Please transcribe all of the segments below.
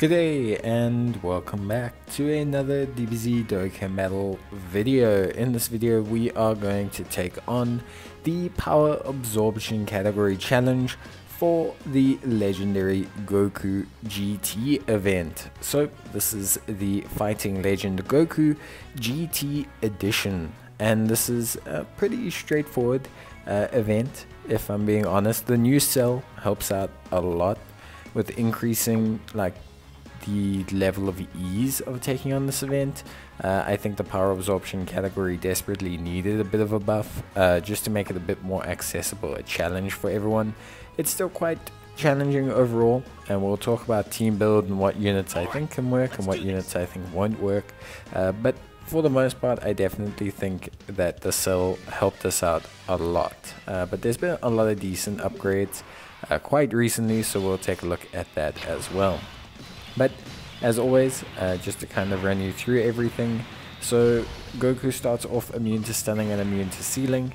G'day and welcome back to another Dbz Dokkan battle video. In this video we are going to take on the Power Absorption Category challenge for the legendary Goku GT event. So this is the Fighting Legend Goku GT edition, and this is a pretty straightforward event. If I'm being honest, the new cell helps out a lot with increasing the level of ease of taking on this event. I think the Power Absorption category desperately needed a bit of a buff just to make it a bit more accessible, a challenge for everyone. It's still quite challenging overall, and we'll talk about team build and what units I think can work and what units I think won't work. But for the most part, I definitely think that the cell helped us out a lot. But there's been a lot of decent upgrades quite recently, so we'll take a look at that as well. But as always, just to kind of run you through everything, so Goku starts off immune to stunning and immune to sealing,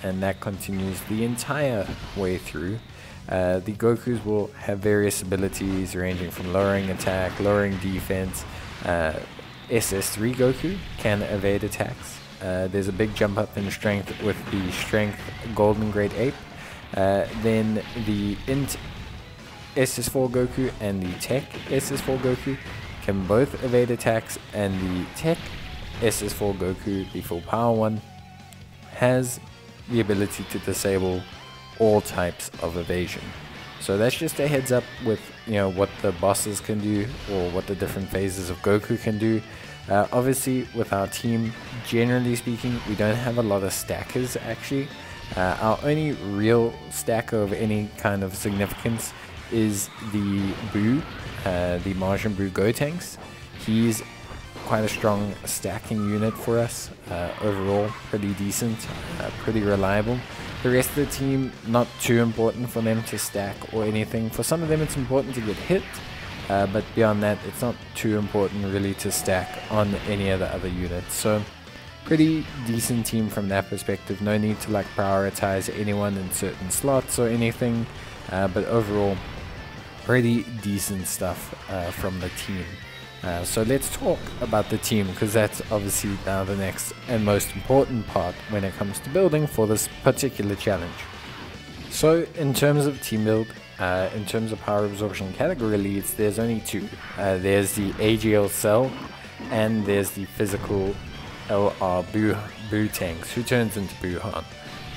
and that continues the entire way through. The Gokus will have various abilities ranging from lowering attack, lowering defense. SS3 Goku can evade attacks. There's a big jump up in strength with the Strength Golden Great Ape. Then the Int SS4 Goku and the Tech SS4 Goku can both evade attacks, and the Tech SS4 Goku, the full power one, has the ability to disable all types of evasion. So that's just a heads up with what the bosses can do or what the different phases of Goku can do. Obviously with our team, generally speaking, we don't have a lot of stackers actually. Our only real stacker of any kind of significance is the Buu, the Majin Buu Gotenks. He's quite a strong stacking unit for us. Overall, pretty decent, pretty reliable. The rest of the team, not too important for them to stack or anything. For some of them it's important to get hit, but beyond that it's not too important really to stack on any of the other units. So pretty decent team from that perspective. No need to prioritize anyone in certain slots or anything, but overall pretty decent stuff from the team. So let's talk about the team, because that's obviously now the next and most important part when it comes to building for this particular challenge. So in terms of team build, in terms of Power Absorption category leads, there's only two. There's the Agl cell and there's the physical LR Buu tanks, who turns into Buuhan.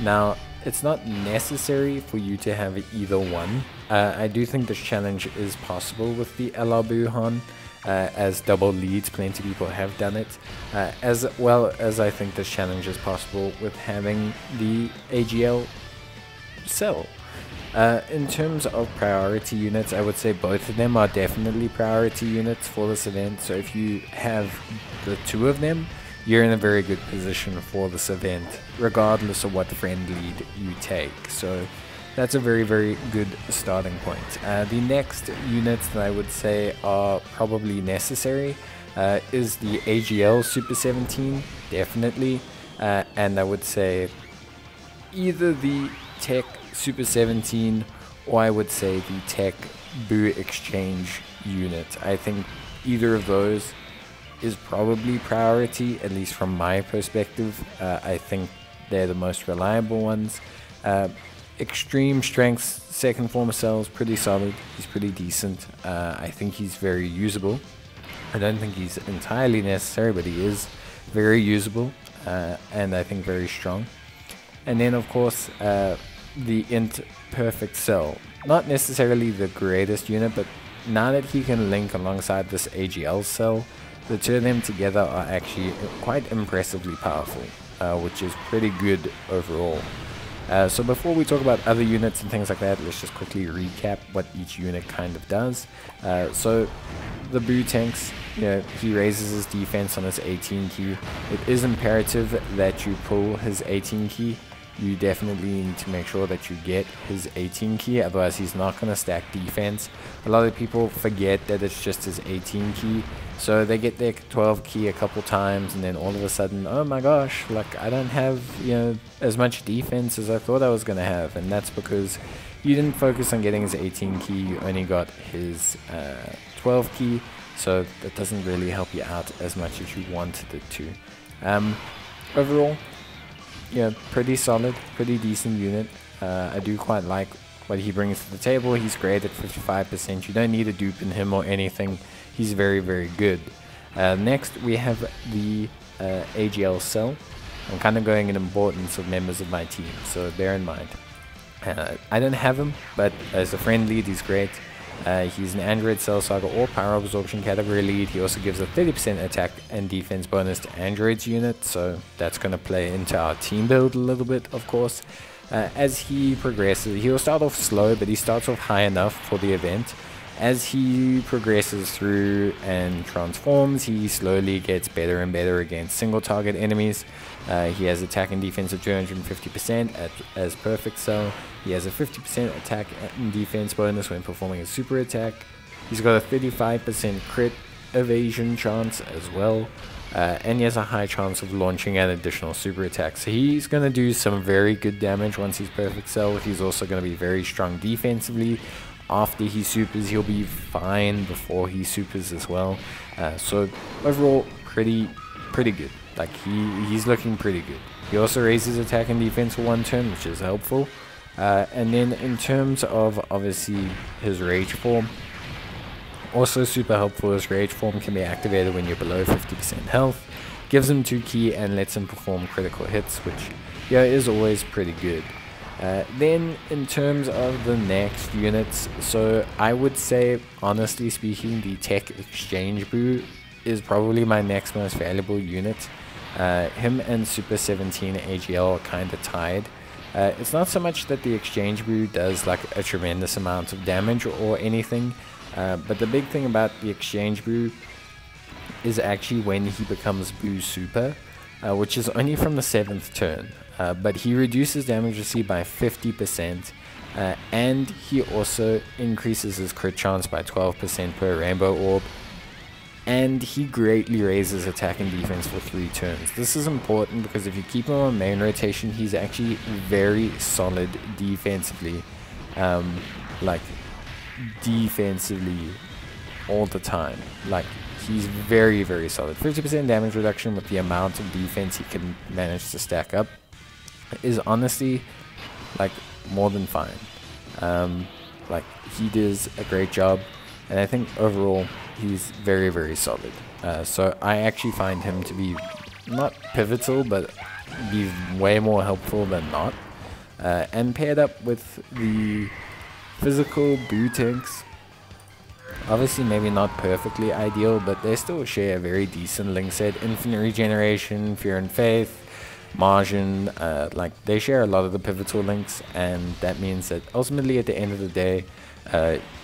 Now it's not necessary for you to have either one. I do think this challenge is possible with the LR Buuhan, as double leads. Plenty of people have done it, as well as I think this challenge is possible with having the Agl cell. In terms of priority units, I would say both of them are definitely priority units for this event. So if you have the two of them, you're in a very good position for this event, regardless of what friend lead you take. So that's a very, very good starting point. The next units that I would say are probably necessary is the Agl Super 17, definitely, and I would say either the Tech Super 17 or I would say the Tech Buu Exchange unit. I think either of those is probably priority, at least from my perspective. I think they're the most reliable ones. Extreme Strength's second form cells, pretty solid. He's pretty decent. I think he's very usable. I don't think he's entirely necessary, but he is very usable, and I think very strong. And then of course the Int Perfect Cell, not necessarily the greatest unit, but now that he can link alongside this Agl cell, the two of them together are actually quite impressively powerful, which is pretty good overall. So before we talk about other units and things like that, let's just quickly recap what each unit kind of does. So the Buu tanks, he raises his defense on his 18 key. It is imperative that you pull his 18 key. You definitely need to make sure that you get his 18 key, otherwise he's not going to stack defense. A lot of people forget that it's just his 18 key, so they get their 12 key a couple times and then all of a sudden, oh my gosh, I don't have as much defense as I thought I was going to have. And that's because you didn't focus on getting his 18 key, you only got his 12 key, so that doesn't really help you out as much as you wanted it to. Overall, yeah, pretty solid, pretty decent unit. I do quite like what he brings to the table. He's great at 55%. You don't need a dupe in him or anything. He's very, very good. Next, we have the Agl Cell. I'm kind of going in importance of members of my team, so bear in mind. I don't have him, but as a friend lead, he's great. He's an Android Cell Saga or Power Absorption Category lead. He also gives a 30% attack and defense bonus to Android's unit, so that's going to play into our team build a little bit, of course. As he progresses, he will start off slow, but he starts off high enough for the event. As he progresses through and transforms, he slowly gets better and better against single target enemies. He has attack and defense of 250% as Perfect Cell. He has a 50% attack and defense bonus when performing a super attack. He's got a 35% crit evasion chance as well. And he has a high chance of launching an additional super attack. So he's going to do some very good damage once he's Perfect Cell. He's also going to be very strong defensively. After he supers, he'll be fine before he supers as well. So overall, pretty good. Like he's looking pretty good. He also raises attack and defense for 1 turn, which is helpful. And then in terms of obviously his rage form, also super helpful. His rage form can be activated when you're below 50% health. Gives him 2 key and lets him perform critical hits, which is always pretty good. Then in terms of the next units, so I would say, honestly speaking, the Tech Exchange Boo is probably my next most valuable unit. Him and Super 17 AGL are kind of tied. It's not so much that the Exchange Boo does like a tremendous amount of damage or anything, but the big thing about the Exchange Boo is actually when he becomes Boo Super, which is only from the 7th turn. But he reduces damage received by 50%, and he also increases his crit chance by 12% per Rainbow Orb, and he greatly raises attack and defense for 3 turns. This is important because if you keep him on main rotation, he's actually very solid defensively, like defensively all the time. Like he's very, very solid. 50% damage reduction with the amount of defense he can manage to stack up is honestly like more than fine. Like he does a great job, and I think overall he's very, very solid. So I actually find him to be not pivotal, but be way more helpful than not. And paired up with the physical Boo tanks, obviously maybe not perfectly ideal, but they still share a very decent link set. Infinite Regeneration, Fear and Faith, Margin, like they share a lot of the pivotal links, and that means that ultimately at the end of the day,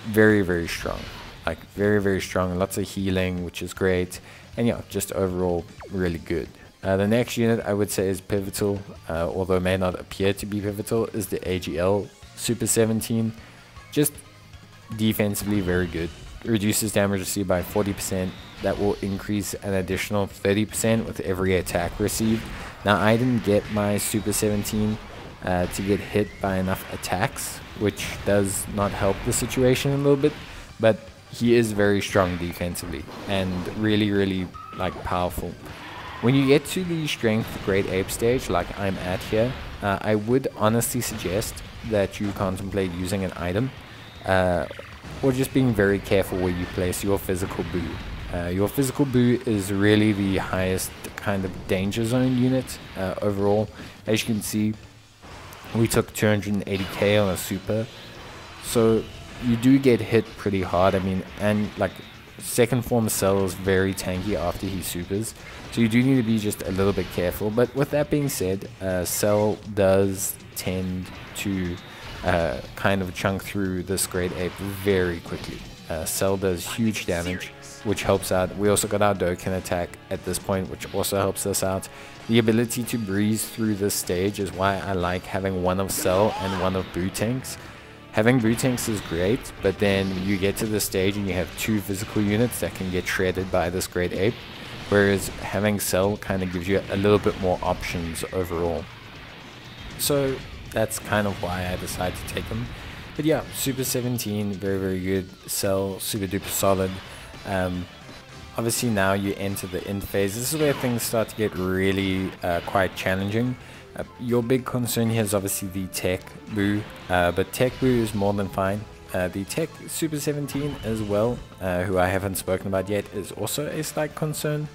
very, very strong. Like very, very strong, lots of healing, which is great, and yeah, just overall really good. The next unit I would say is pivotal, although it may not appear to be pivotal, is the Agl Super 17. Just defensively very good. Reduces damage received by 40%. That will increase an additional 30% with every attack received. Now I didn't get my Super 17 to get hit by enough attacks, which does not help the situation a little bit, but he is very strong defensively and really, really like powerful. When you get to the strength Great Ape stage like I'm at here, I would honestly suggest that you contemplate using an item, or just being very careful where you place your physical Boo. Your physical Boo is really the highest kind of danger zone unit overall. As you can see, we took 280k on a super, so you do get hit pretty hard. I mean, and like second form Cell is very tanky after he supers, so you do need to be just a little bit careful. But with that being said, Cell does tend to kind of chunk through this Great Ape very quickly. Cell does huge damage, which helps out. We also got our Dokkan attack at this point, which also helps us out. The ability to breeze through this stage is why I like having one of Cell and one of Boo tanks. Having Boo tanks is great, but then you get to this stage and you have 2 physical units that can get shredded by this Great Ape, whereas having Cell kind of gives you a little bit more options overall. So that's kind of why I decided to take him. But yeah, Super 17, very good. Cell, super duper solid. Obviously now you enter the end phase. This is where things start to get really quite challenging. Your big concern here is obviously the Tech Boo, but Tech Boo is more than fine. The Tech Super 17 as well, who I haven't spoken about yet, is also a slight concern.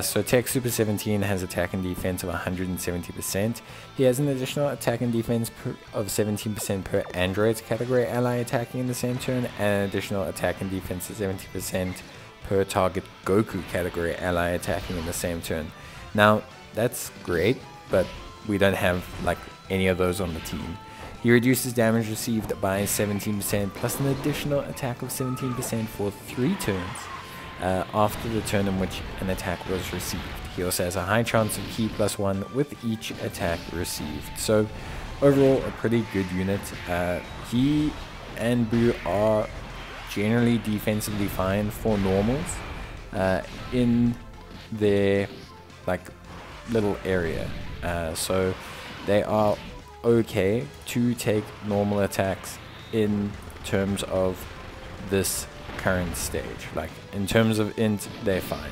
So Tech Super 17 has attack and defense of 170%. He has an additional attack and defense of 17% per Android category ally attacking in the same turn, and an additional attack and defense of 70% per target Goku category ally attacking in the same turn. Now that's great, but we don't have like any of those on the team. He reduces damage received by 17% plus an additional attack of 17% for 3 turns after the turn in which an attack was received. He also has a high chance of Ki +1 with each attack received. So overall a pretty good unit. He and Boo are generally defensively fine for normals in their like little area. So they are okay to take normal attacks in terms of this current stage. Like in terms of int, they're fine.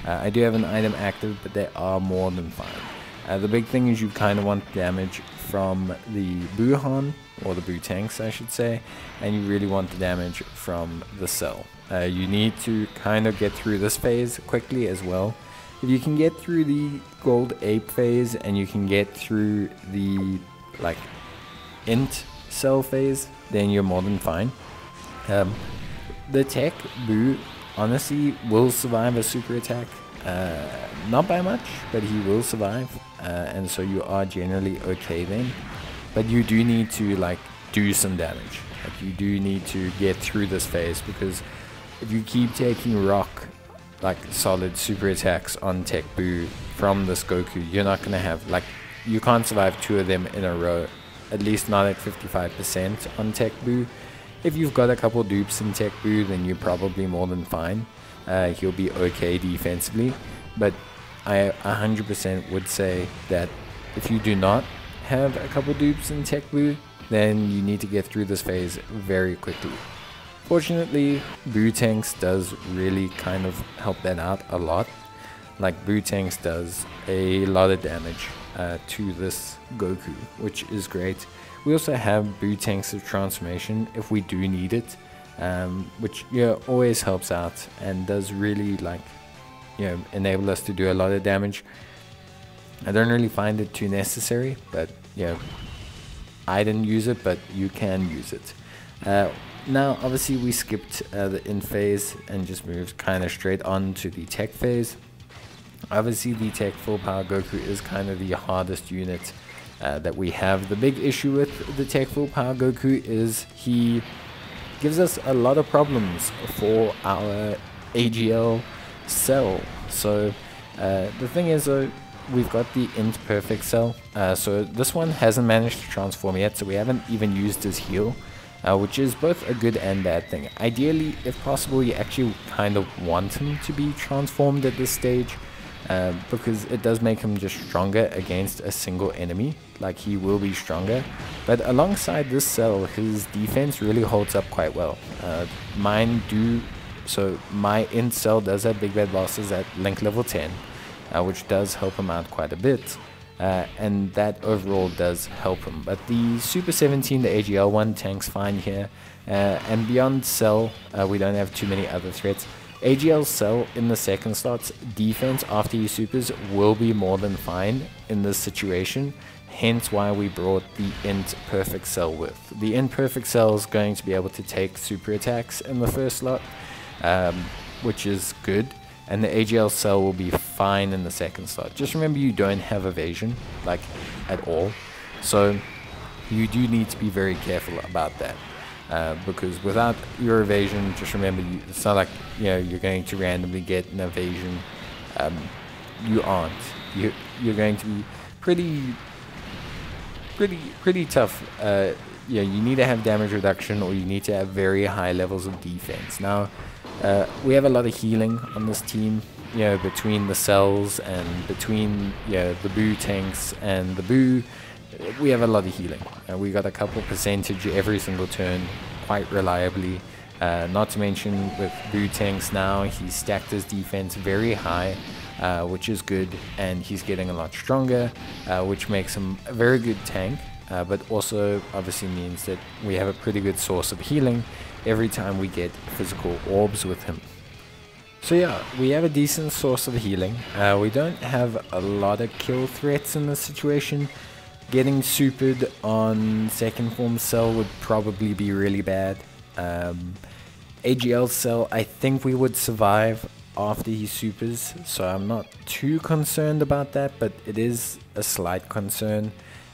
I do have an item active, but they are more than fine. The big thing is you kind of want damage from the Buhan, or the Boo tanks I should say, and you really want the damage from the Cell. You need to kind of get through this phase quickly as well. If you can get through the Gold Ape phase and you can get through the like int Cell phase, then you're more than fine. The Tech Boo honestly will survive a super attack, not by much, but he will survive, and so you are generally okay then. But you do need to like do some damage. Like you do need to get through this phase, because if you keep taking rock like solid super attacks on Tech Boo from this Goku, you're not gonna have like, you can't survive 2 of them in a row, at least not at 55% on Tech Boo. If you've got a couple dupes in Tech Boo, then you're probably more than fine. He'll be okay defensively, but I 100% would say that if you do not have a couple dupes in Tech Boo, then you need to get through this phase very quickly. Fortunately, Boo Tanks does really kind of help that out a lot. Like Boo Tanks does a lot of damage to this Goku, which is great. We also have Boo Tanks of Transformation if we do need it, which always helps out and does really like enable us to do a lot of damage. I don't really find it too necessary, but I didn't use it, but you can use it. Now obviously we skipped the int phase and just moved kind of straight on to the tech phase. Obviously the tech full power Goku is kind of the hardest unit that we have. The big issue with the tech full power Goku is he gives us a lot of problems for our AGL Cell. So the thing is though, we've got the int perfect Cell, so this one hasn't managed to transform yet, so we haven't even used his heal, which is both a good and bad thing. Ideally, if possible, you actually kind of want him to be transformed at this stage, because it does make him just stronger against a single enemy. Like he will be stronger, but alongside this Cell, his defense really holds up quite well. So my int Cell does have big bad bosses at link level 10, which does help him out quite a bit, and that overall does help him. But the Super 17, the AGL one, tanks fine here, and beyond Cell, we don't have too many other threats. AGL Cell in the second slot's defense after he supers will be more than fine in this situation, hence why we brought the int perfect Cell with. The int perfect Cell is going to be able to take super attacks in the first slot, which is good, and the AGL Cell will be fine in the second slot. Just remember, you don't have evasion like at all, so you do need to be very careful about that, because without your evasion, just remember, it's not like you're going to randomly get an evasion. You aren't. You're going to be pretty tough. You need to have damage reduction, or you need to have very high levels of defense. Now we have a lot of healing on this team, between the cells and between the Boo tanks and the Boo. we have a lot of healing. We got a couple percentage every single turn, quite reliably. Not to mention with Boo tanks now, he's stacked his defense very high, which is good, and he's getting a lot stronger, which makes him a very good tank, but also obviously means that we have a pretty good source of healing every time we get physical orbs with him. So yeah, we have a decent source of healing. We don't have a lot of kill threats in this situation. Getting supered on second form cell would probably be really bad. Agl cell, I think we would survive after he supers, so I'm not too concerned about that, but it is a slight concern.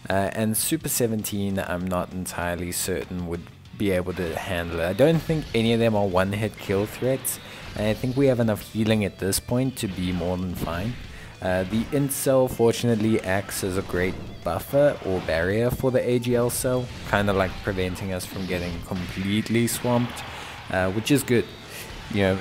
And Super 17, I'm not entirely certain would be able to handle it. I don't think any of them are one-hit kill threats, and I think we have enough healing at this point to be more than fine. The int cell fortunately acts as a great buffer or barrier for the Agl cell, kind of like preventing us from getting completely swamped, which is good. You know,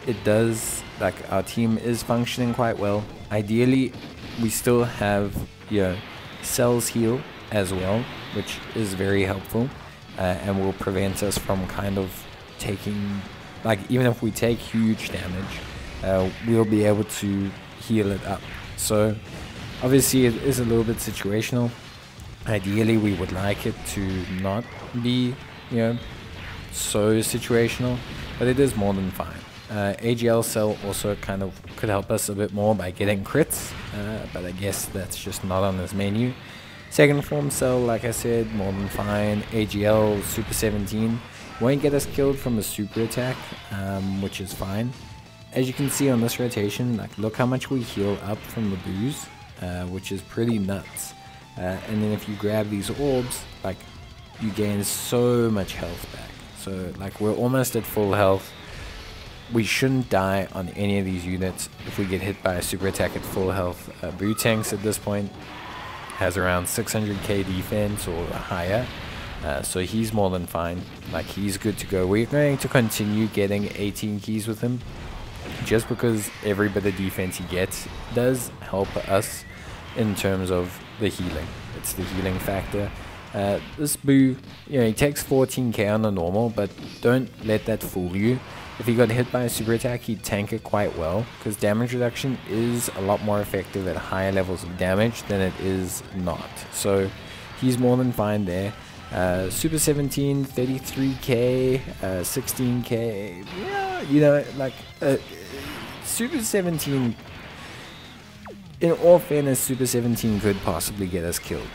it does, like, our team is functioning quite well. Ideally, we still have, you know, cells heal as well, which is very helpful, and will prevent us from kind of taking, like, even if we take huge damage, we'll be able to heal it up. So obviously it is a little bit situational. Ideally we would like it to not be, you know, so situational, but it is more than fine. Agl cell also kind of could help us a bit more by getting crits, but I guess that's just not on this menu. Second form cell, like I said, more than fine. Agl Super 17 won't get us killed from a super attack, which is fine. As you can see on this rotation, like, look how much we heal up from the boos, which is pretty nuts. And then if you grab these orbs, like, you gain so much health back. So like, we're almost at full health. We shouldn't die on any of these units if we get hit by a super attack at full health. Boo tanks at this point has around 600k defense or higher, so he's more than fine. Like, he's good to go. We're going to continue getting 18 keys with him, just because every bit of defense he gets does help us in terms of the healing. It's the healing factor. This Boo, you know, he takes 14k on the normal, but don't let that fool you. If he got hit by a super attack, he'd tank it quite well, because damage reduction is a lot more effective at higher levels of damage than it is not. So he's more than fine there. Super 17, 33k, 16k, yeah, you know, like, Super 17, in all fairness, Super 17 could possibly get us killed.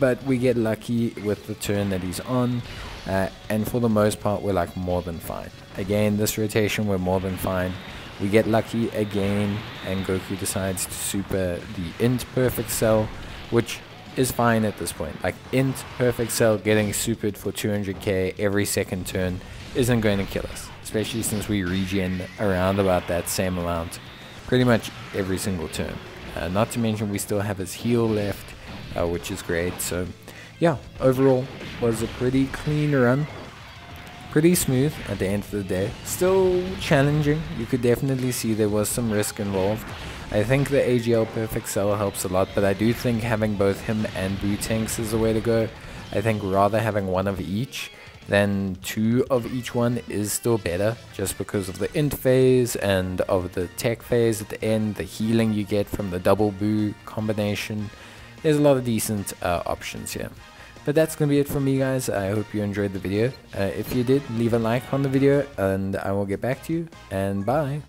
But we get lucky with the turn that he's on, and for the most part we're like more than fine. Again, this rotation we're more than fine. We get lucky again, and Goku decides to super the int perfect cell, which is fine at this point. Like, int perfect cell getting supered for 200k every second turn isn't going to kill us, especially since we regen around about that same amount pretty much every single turn. Not to mention we still have his heal left, which is great. So yeah, overall was a pretty clean run, pretty smooth at the end of the day. Still challenging, you could definitely see there was some risk involved. I think the Agl perfect cell helps a lot, but I do think having both him and Boo tanks is the way to go. I think rather having one of each than two of each one is still better, just because of the int phase and of the tech phase at the end, the healing you get from the double Boo combination. There's a lot of decent options here. But that's going to be it from me, guys. I hope you enjoyed the video. If you did, leave a like on the video, and I will get back to you, and bye.